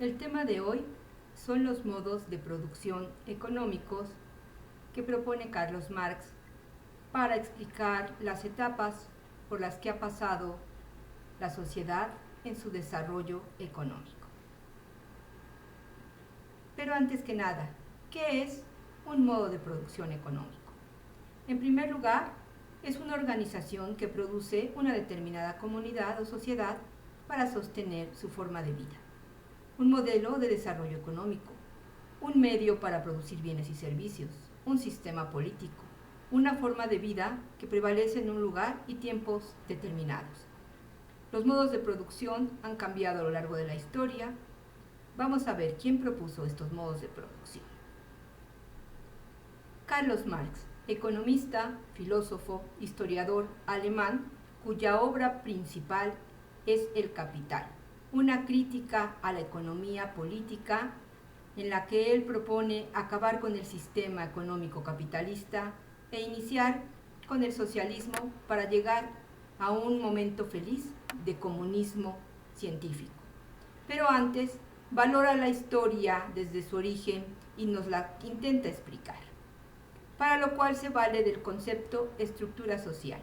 El tema de hoy son los modos de producción económicos que propone Carlos Marx para explicar las etapas por las que ha pasado la sociedad en su desarrollo económico. Pero antes que nada, ¿qué es un modo de producción económico? En primer lugar, es una organización que produce una determinada comunidad o sociedad para sostener su forma de vida. Un modelo de desarrollo económico, un medio para producir bienes y servicios, un sistema político, una forma de vida que prevalece en un lugar y tiempos determinados. Los modos de producción han cambiado a lo largo de la historia. Vamos a ver quién propuso estos modos de producción. Carlos Marx, economista, filósofo, historiador alemán, cuya obra principal es El Capital, una crítica a la economía política en la que él propone acabar con el sistema económico capitalista e iniciar con el socialismo para llegar a un momento feliz de comunismo científico. Pero antes valora la historia desde su origen y nos la intenta explicar, para lo cual se vale del concepto estructura social.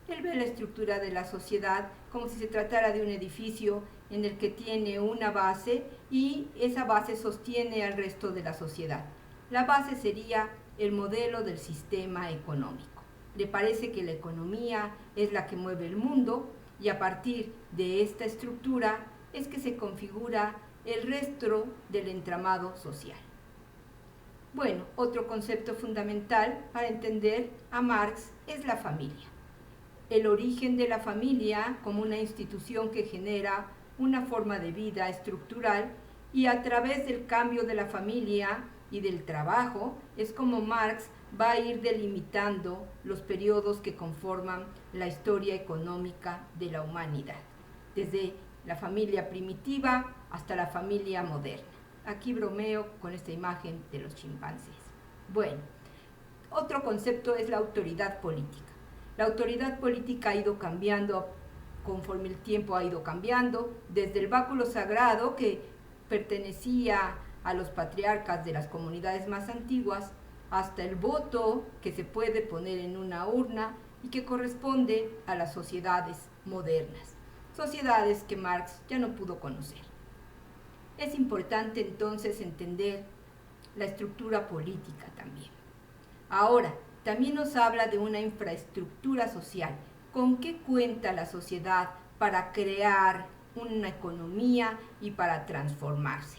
Él ve la estructura de la sociedad como si se tratara de un edificio en el que tiene una base y esa base sostiene al resto de la sociedad. La base sería el modelo del sistema económico. Le parece que la economía es la que mueve el mundo y a partir de esta estructura es que se configura el resto del entramado social. Bueno, otro concepto fundamental para entender a Marx es la familia. El origen de la familia como una institución que genera una forma de vida estructural y a través del cambio de la familia y del trabajo es como Marx va a ir delimitando los periodos que conforman la historia económica de la humanidad, desde la familia primitiva hasta la familia moderna. Aquí bromeo con esta imagen de los chimpancés. Bueno, otro concepto es la autoridad política. La autoridad política ha ido cambiando conforme el tiempo ha ido cambiando, desde el báculo sagrado que pertenecía a los patriarcas de las comunidades más antiguas, hasta el voto que se puede poner en una urna y que corresponde a las sociedades modernas, sociedades que Marx ya no pudo conocer. Es importante entonces entender la estructura política también. Ahora, también nos habla de una infraestructura social. ¿Con qué cuenta la sociedad para crear una economía y para transformarse?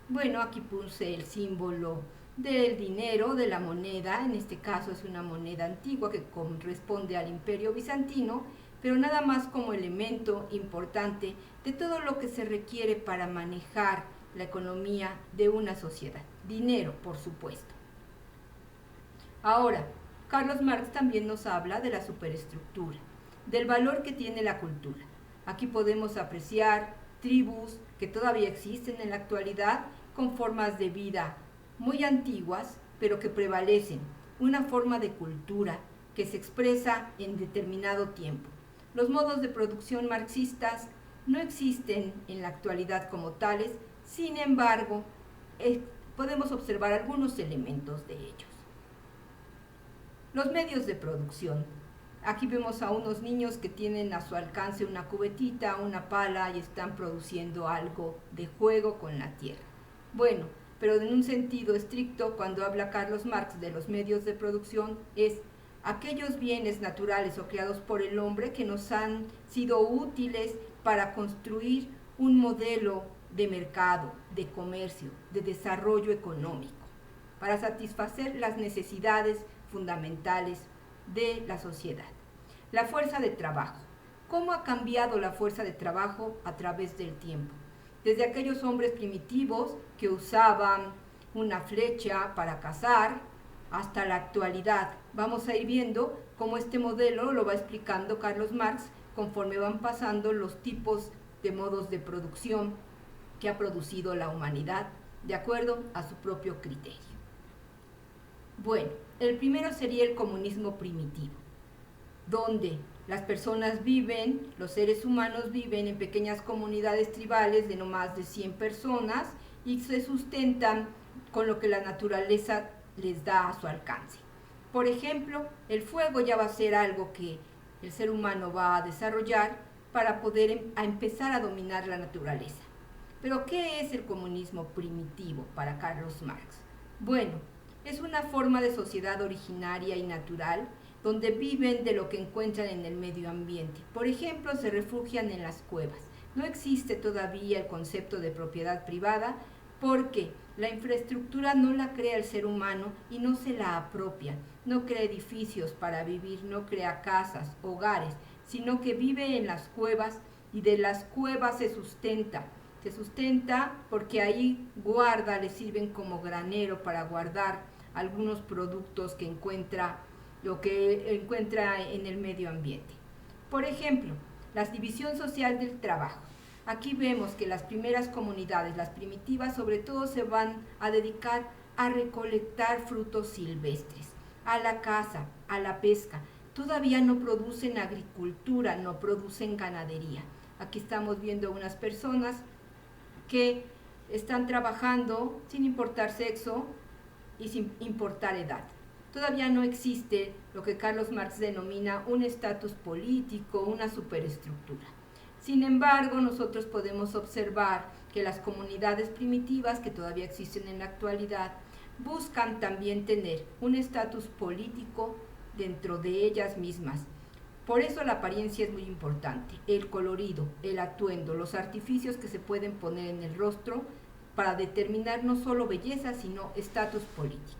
Bueno, aquí puse el símbolo del dinero, de la moneda. En este caso es una moneda antigua que corresponde al Imperio Bizantino, pero nada más como elemento importante de todo lo que se requiere para manejar la economía de una sociedad. Dinero, por supuesto. Ahora, Carlos Marx también nos habla de la superestructura, del valor que tiene la cultura. Aquí podemos apreciar tribus que todavía existen en la actualidad con formas de vida muy antiguas, pero que prevalecen, una forma de cultura que se expresa en determinado tiempo. Los modos de producción marxistas no existen en la actualidad como tales, sin embargo, podemos observar algunos elementos de ellos. Los medios de producción. Aquí vemos a unos niños que tienen a su alcance una cubetita, una pala y están produciendo algo de juego con la tierra. Bueno, pero en un sentido estricto, cuando habla Carlos Marx de los medios de producción, es aquellos bienes naturales o creados por el hombre que nos han sido útiles para construir un modelo de mercado, de comercio, de desarrollo económico, para satisfacer las necesidades fundamentales de la sociedad. La fuerza de trabajo. ¿Cómo ha cambiado la fuerza de trabajo a través del tiempo? Desde aquellos hombres primitivos que usaban una flecha para cazar hasta la actualidad. Vamos a ir viendo cómo este modelo lo va explicando Carlos Marx conforme van pasando los tipos de modos de producción que ha producido la humanidad de acuerdo a su propio criterio. Bueno, el primero sería el comunismo primitivo, donde Las personas viven, los seres humanos viven en pequeñas comunidades tribales de no más de 100 personas y se sustentan con lo que la naturaleza les da a su alcance. Por ejemplo, el fuego ya va a ser algo que el ser humano va a desarrollar para poder empezar a dominar la naturaleza. Pero, ¿qué es el comunismo primitivo para Carlos Marx? Bueno, es una forma de sociedad originaria y natural donde viven de lo que encuentran en el medio ambiente. Por ejemplo, se refugian en las cuevas. No existe todavía el concepto de propiedad privada porque la infraestructura no la crea el ser humano y no se la apropia. No crea edificios para vivir, no crea casas, hogares, sino que vive en las cuevas y de las cuevas se sustenta. Se sustenta porque ahí guarda, le sirven como granero para guardar algunos productos que encuentra en el medio ambiente. Por ejemplo, la división social del trabajo. Aquí vemos que las primeras comunidades, las primitivas, sobre todo se van a dedicar a recolectar frutos silvestres, a la caza, a la pesca. Todavía no producen agricultura, no producen ganadería. Aquí estamos viendo unas personas que están trabajando sin importar sexo y sin importar edad. Todavía no existe lo que Carlos Marx denomina un estatus político, una superestructura. Sin embargo, nosotros podemos observar que las comunidades primitivas que todavía existen en la actualidad buscan también tener un estatus político dentro de ellas mismas. Por eso la apariencia es muy importante, el colorido, el atuendo, los artificios que se pueden poner en el rostro para determinar no solo belleza, sino estatus político.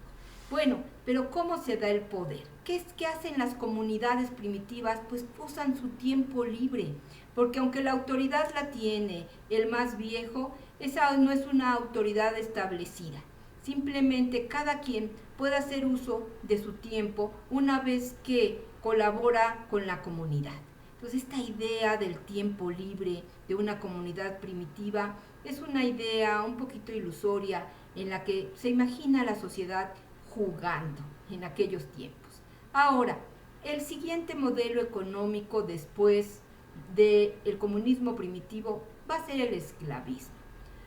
Bueno, pero ¿cómo se da el poder? ¿Qué hacen las comunidades primitivas? Pues usan su tiempo libre, porque aunque la autoridad la tiene el más viejo, esa no es una autoridad establecida. Simplemente cada quien puede hacer uso de su tiempo una vez que colabora con la comunidad. Entonces, esta idea del tiempo libre de una comunidad primitiva es una idea un poquito ilusoria en la que se imagina la sociedad jugando en aquellos tiempos. Ahora, el siguiente modelo económico después del comunismo primitivo va a ser el esclavismo.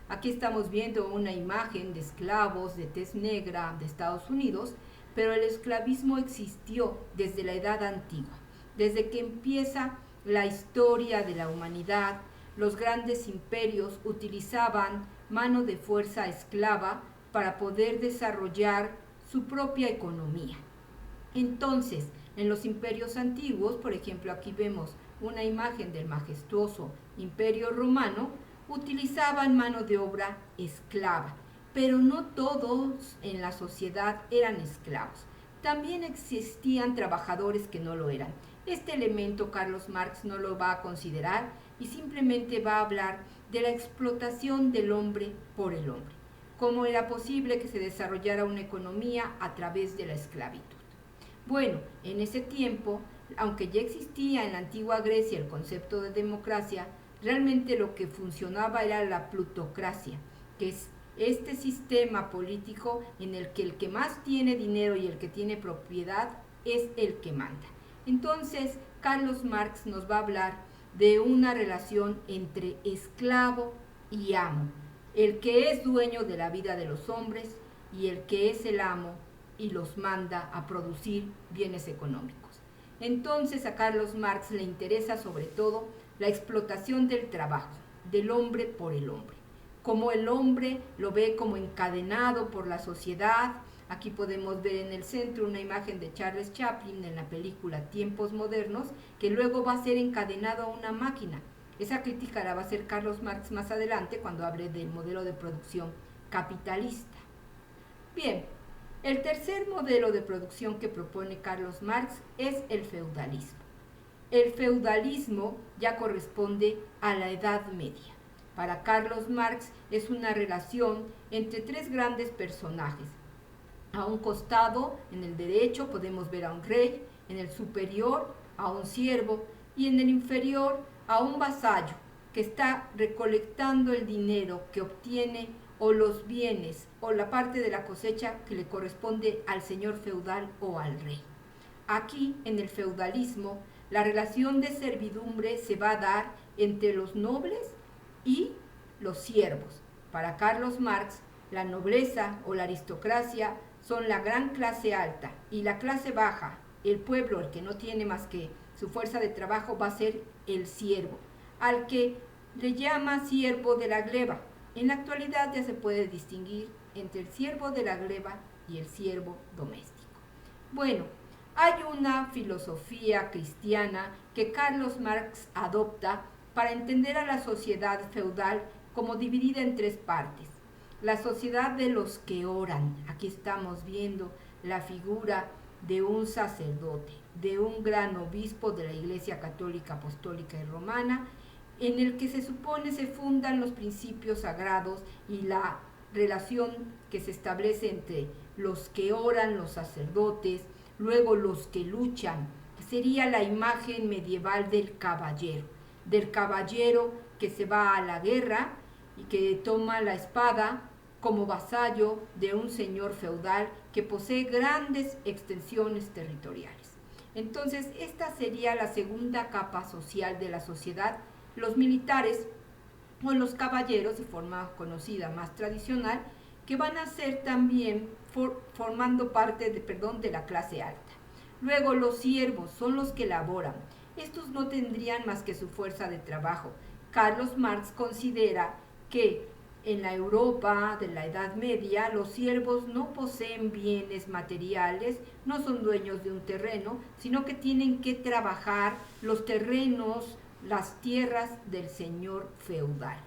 Aquí estamos viendo una imagen de esclavos de tez negra de Estados Unidos, pero el esclavismo existió desde la Edad Antigua. Desde que empieza la historia de la humanidad, los grandes imperios utilizaban mano de fuerza esclava para poder desarrollar su propia economía. Entonces, en los imperios antiguos, por ejemplo, aquí vemos una imagen del majestuoso Imperio Romano, utilizaban mano de obra esclava, pero no todos en la sociedad eran esclavos. También existían trabajadores que no lo eran. Este elemento Carlos Marx no lo va a considerar y simplemente va a hablar de la explotación del hombre por el hombre. ¿Cómo era posible que se desarrollara una economía a través de la esclavitud? Bueno, en ese tiempo, aunque ya existía en la antigua Grecia el concepto de democracia, realmente lo que funcionaba era la plutocracia, que es este sistema político en el que más tiene dinero y el que tiene propiedad es el que manda. Entonces, Carlos Marx nos va a hablar de una relación entre esclavo y amo, el que es dueño de la vida de los hombres y el que es el amo y los manda a producir bienes económicos. Entonces a Carlos Marx le interesa sobre todo la explotación del trabajo, del hombre por el hombre. Como el hombre lo ve como encadenado por la sociedad. Aquí podemos ver en el centro una imagen de Charles Chaplin en la película Tiempos Modernos, que luego va a ser encadenado a una máquina. Esa crítica la va a hacer Carlos Marx más adelante cuando hable del modelo de producción capitalista. Bien, el tercer modelo de producción que propone Carlos Marx es el feudalismo. El feudalismo ya corresponde a la Edad Media. Para Carlos Marx es una relación entre tres grandes personajes. A un costado, en el derecho, podemos ver a un rey, en el superior a un siervo y en el inferior a un vasallo que está recolectando el dinero que obtiene o los bienes o la parte de la cosecha que le corresponde al señor feudal o al rey. Aquí, en el feudalismo, La relación de servidumbre se va a dar entre los nobles y los siervos. Para Carlos Marx, la nobleza o la aristocracia son la gran clase alta y la clase baja, el pueblo, el que no tiene más que su fuerza de trabajo, va a ser el siervo, al que le llama siervo de la gleba. En la actualidad ya se puede distinguir entre el siervo de la gleba y el siervo doméstico. Bueno, hay una filosofía cristiana que Carlos Marx adopta para entender a la sociedad feudal como dividida en tres partes. La sociedad de los que oran. Aquí estamos viendo la figura de un sacerdote, de un gran obispo de la Iglesia Católica, Apostólica y Romana, en el que se supone se fundan los principios sagrados y la relación que se establece entre los que oran, los sacerdotes, luego los que luchan, que sería la imagen medieval del caballero que se va a la guerra y que toma la espada como vasallo de un señor feudal que posee grandes extensiones territoriales. Entonces, esta sería la segunda capa social de la sociedad. Los militares o los caballeros, de forma conocida más tradicional, que van a ser también formando parte de la clase alta. Luego los siervos son los que laboran. Estos no tendrían más que su fuerza de trabajo. Carlos Marx considera que en la Europa de la Edad Media los siervos no poseen bienes materiales, no son dueños de un terreno, sino que tienen que trabajar los terrenos, las tierras del señor feudal.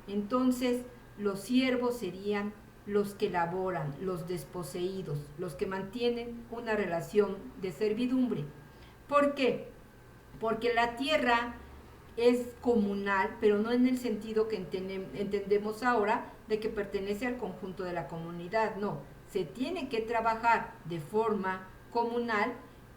Entonces, los siervos serían los que laboran, los desposeídos, los que mantienen una relación de servidumbre. ¿Por qué? Porque la tierra es comunal, pero no en el sentido que entendemos ahora de que pertenece al conjunto de la comunidad, no, se tiene que trabajar de forma comunal,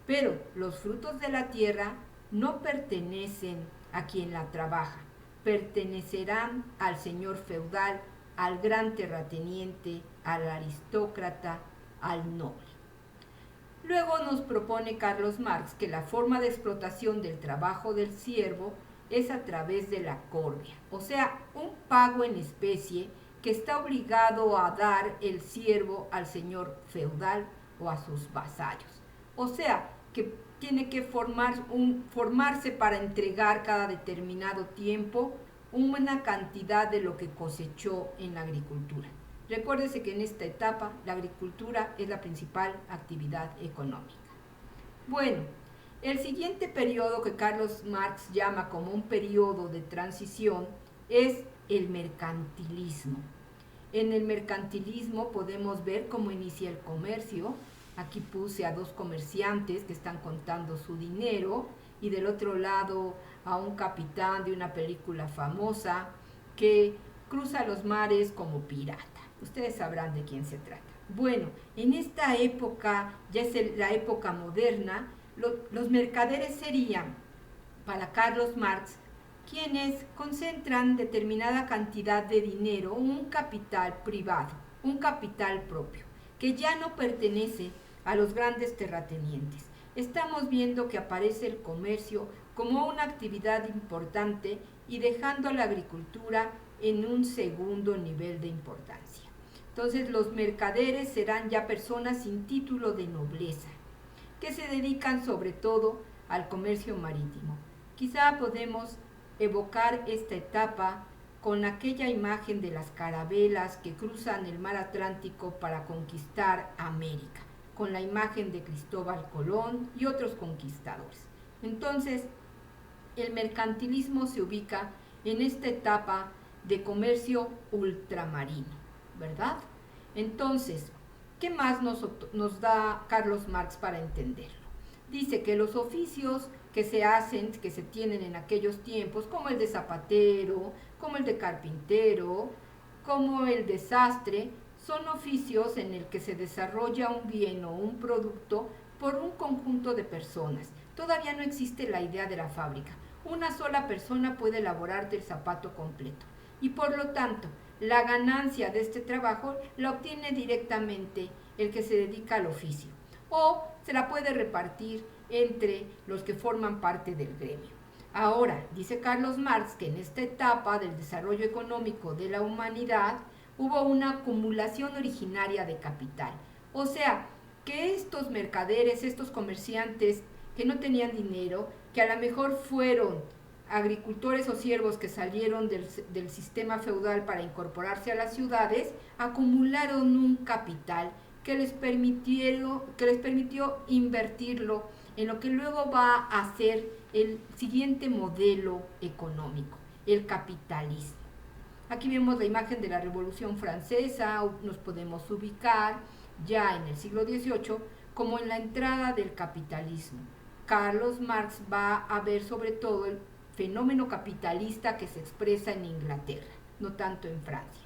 pero los frutos de la tierra no pertenecen a quien la trabaja, pertenecerán al señor feudal, al gran terrateniente, al aristócrata, al noble. Luego nos propone Carlos Marx que la forma de explotación del trabajo del siervo es a través de la corvia, o sea, un pago en especie que está obligado a dar el siervo al señor feudal o a sus vasallos. O sea, que tiene que formarse para entregar cada determinado tiempo una cantidad de lo que cosechó en la agricultura. Recuérdese que en esta etapa la agricultura es la principal actividad económica. Bueno, el siguiente periodo que Carlos Marx llama como un periodo de transición es el mercantilismo. En el mercantilismo podemos ver cómo inicia el comercio. Aquí puse a dos comerciantes que están contando su dinero y del otro lado a un capitán de una película famosa que cruza los mares como pirata. Ustedes sabrán de quién se trata. Bueno, en esta época, ya es la época moderna, los mercaderes serían, para Carlos Marx, quienes concentran determinada cantidad de dinero, un capital privado, un capital propio, que ya no pertenece a los grandes terratenientes. Estamos viendo que aparece el comercio como una actividad importante y dejando a la agricultura en un segundo nivel de importancia. Entonces los mercaderes serán ya personas sin título de nobleza, que se dedican sobre todo al comercio marítimo. Quizá podemos evocar esta etapa con aquella imagen de las carabelas que cruzan el mar Atlántico para conquistar América, con la imagen de Cristóbal Colón y otros conquistadores. Entonces, el mercantilismo se ubica en esta etapa de comercio ultramarino, ¿verdad? Entonces, ¿qué más nos da Carlos Marx para entenderlo? Dice que los oficios que se hacen, que se tienen en aquellos tiempos, como el de zapatero, como el de carpintero, como el de sastre, son oficios en el que se desarrolla un bien o un producto por un conjunto de personas. Todavía no existe la idea de la fábrica. Una sola persona puede elaborarte el zapato completo y por lo tanto la ganancia de este trabajo la obtiene directamente el que se dedica al oficio o se la puede repartir entre los que forman parte del gremio. Ahora, dice Carlos Marx que en esta etapa del desarrollo económico de la humanidad hubo una acumulación originaria de capital. O sea, que estos mercaderes, estos comerciantes que no tenían dinero, que a lo mejor fueron agricultores o siervos que salieron del sistema feudal para incorporarse a las ciudades, acumularon un capital que les permitió invertirlo en lo que luego va a ser el siguiente modelo económico, el capitalismo. Aquí vemos la imagen de la Revolución Francesa, nos podemos ubicar ya en el siglo XVIII como en la entrada del capitalismo. Carlos Marx va a ver sobre todo el fenómeno capitalista que se expresa en Inglaterra, no tanto en Francia.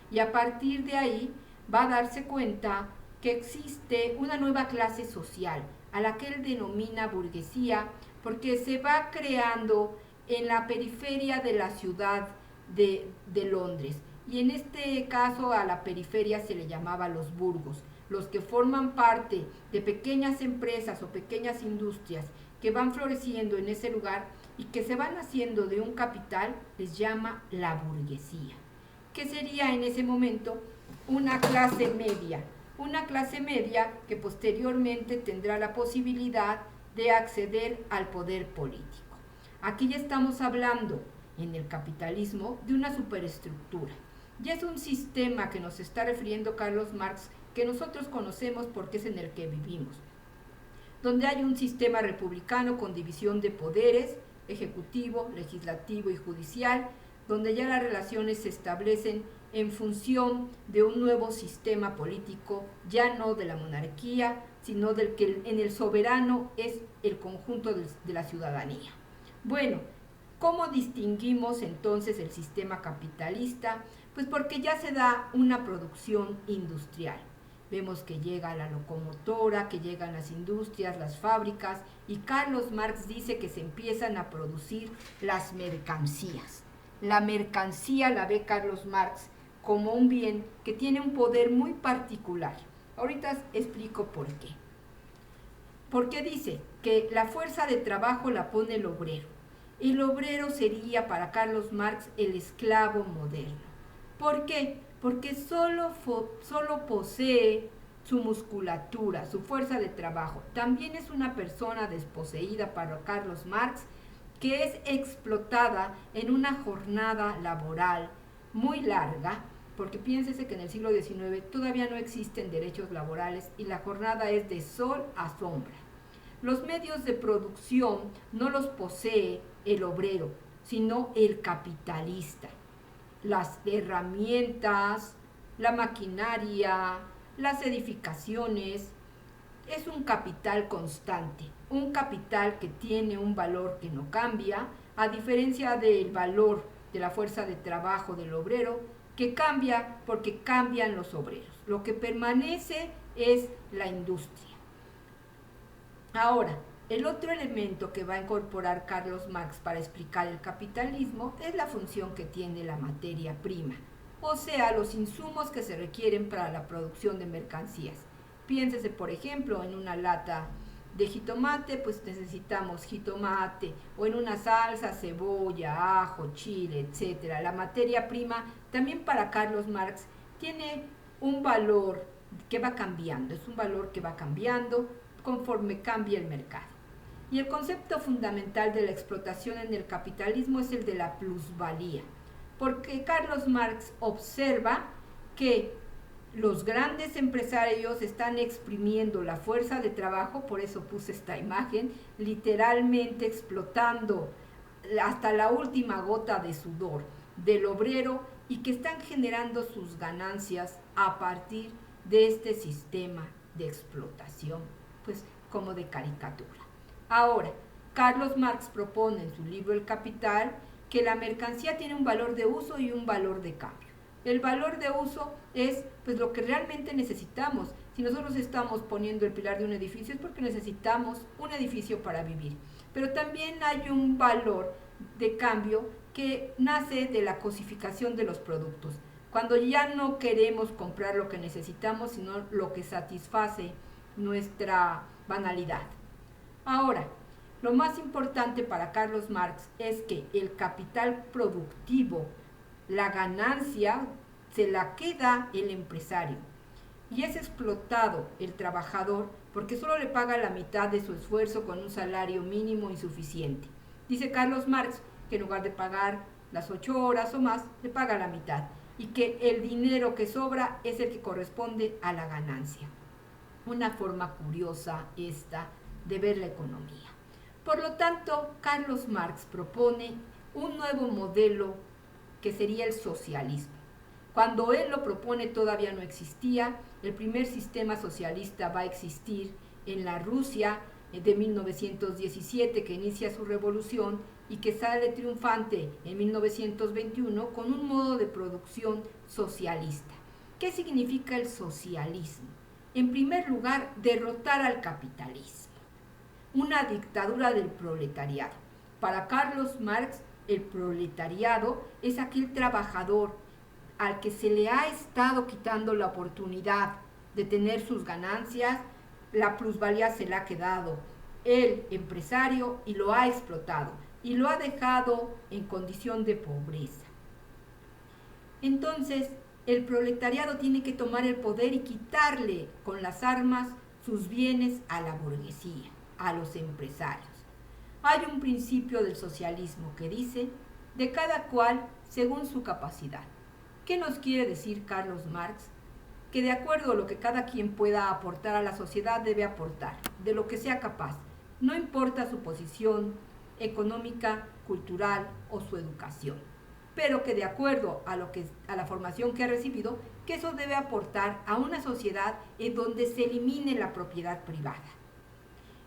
Y a partir de ahí va a darse cuenta que existe una nueva clase social, a la que él denomina burguesía, porque se va creando en la periferia de la ciudad de Londres. Y en este caso a la periferia se le llamaba los burgos, los que forman parte de pequeñas empresas o pequeñas industrias que van floreciendo en ese lugar y que se van haciendo de un capital, les llama la burguesía, que sería en ese momento una clase media que posteriormente tendrá la posibilidad de acceder al poder político. Aquí ya estamos hablando en el capitalismo de una superestructura. Ya es un sistema que nos está refiriendo Carlos Marx, que nosotros conocemos porque es en el que vivimos, donde hay un sistema republicano con división de poderes, ejecutivo, legislativo y judicial, donde ya las relaciones se establecen en función de un nuevo sistema político, ya no de la monarquía, sino del que en el soberano es el conjunto de la ciudadanía. Bueno, ¿cómo distinguimos entonces el sistema capitalista? Pues porque ya se da una producción industrial. Vemos que llega la locomotora, que llegan las industrias, las fábricas, y Carlos Marx dice que se empiezan a producir las mercancías. La mercancía la ve Carlos Marx como un bien que tiene un poder muy particular. Ahorita explico por qué. Porque dice que la fuerza de trabajo la pone el obrero. El obrero sería para Carlos Marx el esclavo moderno. ¿Por qué? Porque solo posee su musculatura, su fuerza de trabajo. También es una persona desposeída para Carlos Marx, que es explotada en una jornada laboral muy larga, porque piénsese que en el siglo XIX todavía no existen derechos laborales y la jornada es de sol a sombra. Los medios de producción no los posee el obrero, sino el capitalista. Las herramientas, la maquinaria, las edificaciones, es un capital constante, un capital que tiene un valor que no cambia, a diferencia del valor de la fuerza de trabajo del obrero, que cambia porque cambian los obreros. Lo que permanece es la industria. Ahora, el otro elemento que va a incorporar Carlos Marx para explicar el capitalismo es la función que tiene la materia prima, o sea, los insumos que se requieren para la producción de mercancías. Piénsese, por ejemplo, en una lata de jitomate, pues necesitamos jitomate, o en una salsa, cebolla, ajo, chile, etc. La materia prima también para Carlos Marx tiene un valor que va cambiando, es un valor que va cambiando conforme cambia el mercado. Y el concepto fundamental de la explotación en el capitalismo es el de la plusvalía, porque Carlos Marx observa que los grandes empresarios están exprimiendo la fuerza de trabajo, por eso puse esta imagen, literalmente explotando hasta la última gota de sudor del obrero y que están generando sus ganancias a partir de este sistema de explotación, pues como de caricatura. Ahora, Carlos Marx propone en su libro El Capital que la mercancía tiene un valor de uso y un valor de cambio. El valor de uso es pues lo que realmente necesitamos. Si nosotros estamos poniendo el pilar de un edificio es porque necesitamos un edificio para vivir. Pero también hay un valor de cambio que nace de la cosificación de los productos. Cuando ya no queremos comprar lo que necesitamos, sino lo que satisface nuestra banalidad. Ahora, lo más importante para Carlos Marx es que el capital productivo, la ganancia, se la queda el empresario y es explotado el trabajador porque solo le paga la mitad de su esfuerzo con un salario mínimo insuficiente. Dice Carlos Marx que en lugar de pagar las 8 horas o más, le paga la mitad y que el dinero que sobra es el que corresponde a la ganancia. Una forma curiosa esta de ver la economía. Por lo tanto, Carlos Marx propone un nuevo modelo que sería el socialismo. Cuando él lo propone todavía no existía, el primer sistema socialista va a existir en la Rusia de 1917, que inicia su revolución y que sale triunfante en 1921 con un modo de producción socialista. ¿Qué significa el socialismo? En primer lugar, derrotar al capitalismo, una dictadura del proletariado. Para Carlos Marx, el proletariado es aquel trabajador al que se le ha estado quitando la oportunidad de tener sus ganancias, la plusvalía se la ha quedado el empresario y lo ha explotado y lo ha dejado en condición de pobreza. Entonces, el proletariado tiene que tomar el poder y quitarle con las armas sus bienes a la burguesía, a los empresarios. Hay un principio del socialismo que dice, de cada cual según su capacidad. ¿Qué nos quiere decir Carlos Marx? Que de acuerdo a lo que cada quien pueda aportar a la sociedad debe aportar, de lo que sea capaz. No importa su posición económica, cultural o su educación, pero que de acuerdo a la formación que ha recibido, que eso debe aportar a una sociedad en donde se elimine la propiedad privada,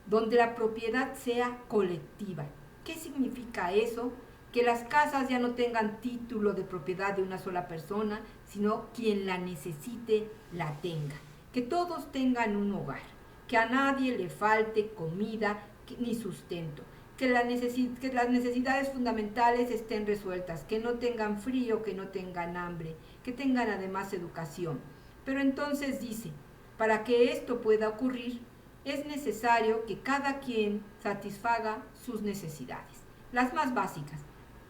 donde la propiedad sea colectiva. ¿Qué significa eso? Que las casas ya no tengan título de propiedad de una sola persona, sino quien la necesite la tenga. Que todos tengan un hogar, que a nadie le falte comida ni sustento, que las necesidades fundamentales estén resueltas, que no tengan frío, que no tengan hambre, que tengan además educación. Pero entonces dice, para que esto pueda ocurrir, es necesario que cada quien satisfaga sus necesidades, las más básicas.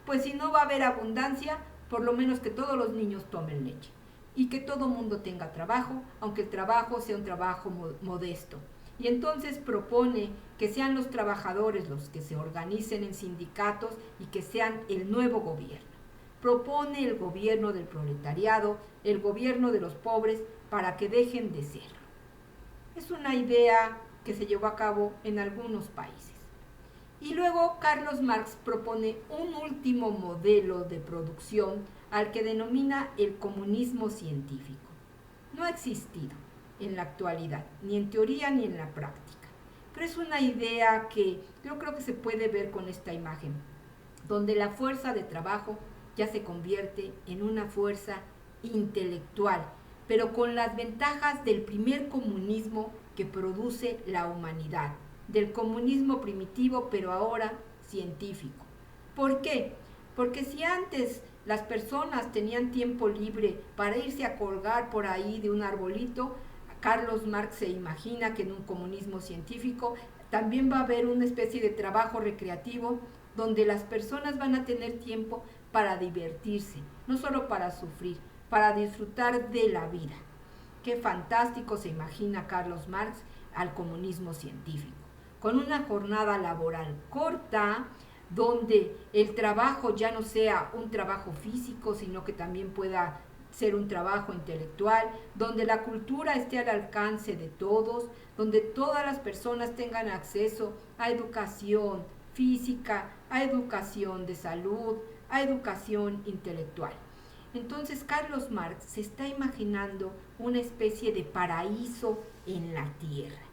Pues si no va a haber abundancia, por lo menos que todos los niños tomen leche y que todo mundo tenga trabajo, aunque el trabajo sea un trabajo modesto. Y entonces propone que sean los trabajadores los que se organicen en sindicatos y que sean el nuevo gobierno. Propone el gobierno del proletariado, el gobierno de los pobres, para que dejen de serlo. Es una idea que se llevó a cabo en algunos países. Y luego Carlos Marx propone un último modelo de producción al que denomina el comunismo científico. No ha existido en la actualidad, ni en teoría ni en la práctica, pero es una idea que yo creo que se puede ver con esta imagen, donde la fuerza de trabajo ya se convierte en una fuerza intelectual, pero con las ventajas del primer comunismo que produce la humanidad, del comunismo primitivo, pero ahora científico. ¿Por qué? Porque si antes las personas tenían tiempo libre para irse a colgar por ahí de un arbolito, Carlos Marx se imagina que en un comunismo científico también va a haber una especie de trabajo recreativo donde las personas van a tener tiempo para divertirse, no solo para sufrir, para disfrutar de la vida. Qué fantástico se imagina Carlos Marx al comunismo científico, con una jornada laboral corta, donde el trabajo ya no sea un trabajo físico, sino que también pueda ser un trabajo intelectual, donde la cultura esté al alcance de todos, donde todas las personas tengan acceso a educación física, a educación de salud, a educación intelectual. Entonces Carlos Marx se está imaginando una especie de paraíso en la tierra.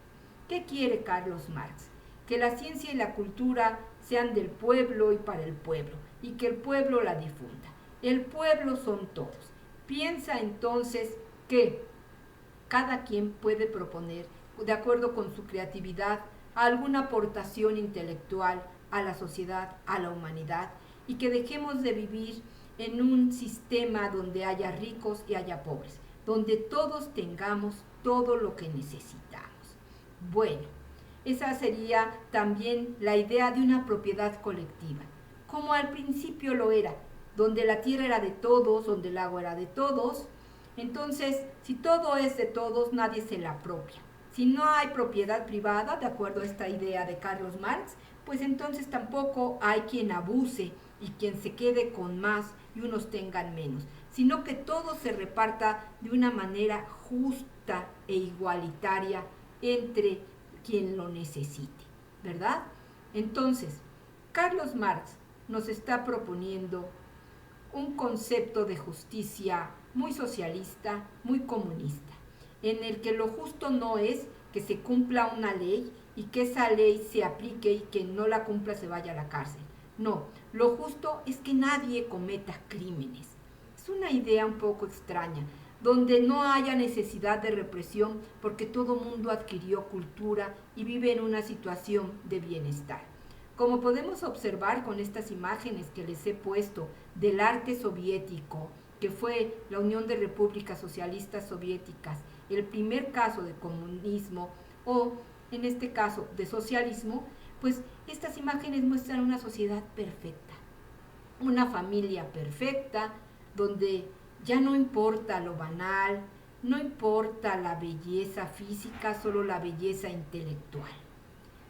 ¿Qué quiere Carlos Marx? Que la ciencia y la cultura sean del pueblo y para el pueblo, y que el pueblo la difunda. El pueblo son todos. Piensa entonces que cada quien puede proponer, de acuerdo con su creatividad, alguna aportación intelectual a la sociedad, a la humanidad, y que dejemos de vivir en un sistema donde haya ricos y haya pobres, donde todos tengamos todo lo que necesitamos. Bueno, Esa sería también la idea de una propiedad colectiva, como al principio lo era, donde la tierra era de todos, donde el agua era de todos. Entonces, si todo es de todos, nadie se la apropia. Si no hay propiedad privada, de acuerdo a esta idea de Carlos Marx, pues entonces tampoco hay quien abuse y quien se quede con más y unos tengan menos, sino que todo se reparta de una manera justa e igualitaria entre quien lo necesite, ¿verdad? Entonces, Carlos Marx nos está proponiendo un concepto de justicia muy socialista, muy comunista, en el que lo justo no es que se cumpla una ley y que esa ley se aplique y quien no la cumpla se vaya a la cárcel. No, lo justo es que nadie cometa crímenes. Es una idea un poco extraña, donde no haya necesidad de represión porque todo mundo adquirió cultura y vive en una situación de bienestar. Como podemos observar con estas imágenes que les he puesto del arte soviético, que fue la Unión de Repúblicas Socialistas Soviéticas, el primer caso de comunismo o en este caso de socialismo, pues estas imágenes muestran una sociedad perfecta, una familia perfecta, donde ya no importa lo banal, no importa la belleza física, solo la belleza intelectual.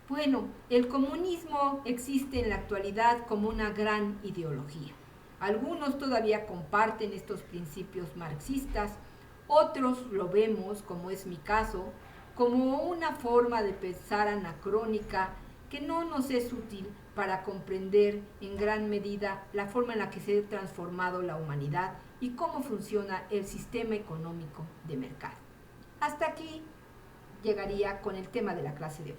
Bueno, el comunismo existe en la actualidad como una gran ideología. Algunos todavía comparten estos principios marxistas, otros lo vemos, como es mi caso, como una forma de pensar anacrónica que no nos es útil para comprender en gran medida la forma en la que se ha transformado la humanidad y cómo funciona el sistema económico de mercado. Hasta aquí llegaría con el tema de la clase de hoy.